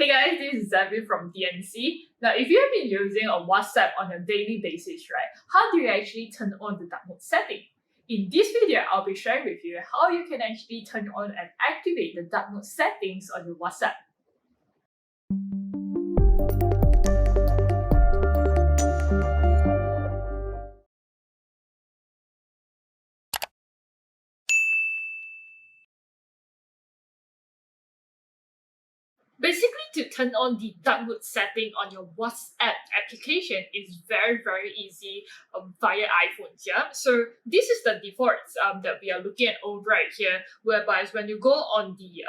Hey guys, this is Zevin from DNC. Now, if you have been using a WhatsApp on a daily basis, right, how do you actually turn on the dark mode setting? In this video, I'll be sharing with you how you can actually turn on and activate the dark mode settings on your WhatsApp. Basically, to turn on the dark mode setting on your WhatsApp application is very easy via iPhones. Yeah, so this is the defaults that we are looking at over right here. Whereby when you go on the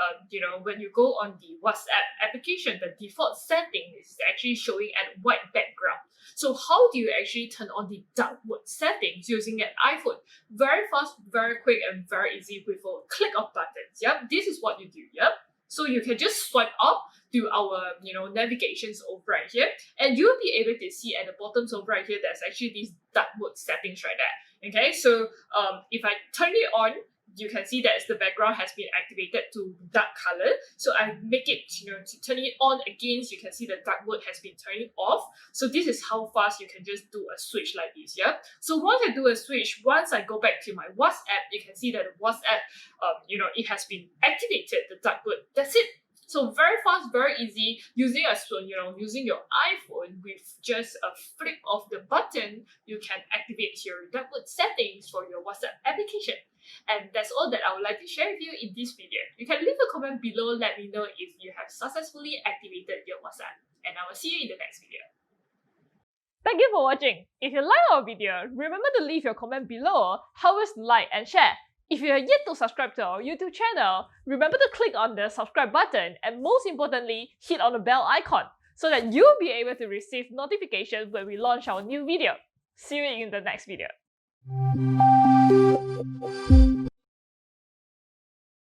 when you go on the WhatsApp application, the default setting is actually showing a white background. So how do you actually turn on the dark mode settings using an iPhone? Very fast, very quick, and very easy with a click of buttons. Yeah, this is what you do. Yeah. So you can just swipe up to our navigations over right here, and you'll be able to see at the bottom over right here there's actually these dark mode settings right there. Okay, so if I turn it on, you can see that the background has been activated to dark color. So I make it to turn it on again, so you can see the dark mode has been turning off. So this is how fast you can just do a switch like this. Yeah, so once I do a switch, once I go back to my WhatsApp, you can see that the WhatsApp it has been activated, the dark mode. That's it. So very fast, very easy, using your iPhone with just a flick of the button, you can activate your dark mode settings for your WhatsApp application. And that's all that I would like to share with you in this video. You can leave a comment below, let me know if you have successfully activated your WhatsApp. And I will see you in the next video. Thank you for watching. If you like our video, remember to leave your comment below, help us like and share. If you are yet to subscribe to our YouTube channel, remember to click on the subscribe button and most importantly, hit on the bell icon so that you'll be able to receive notifications when we launch our new video. See you in the next video.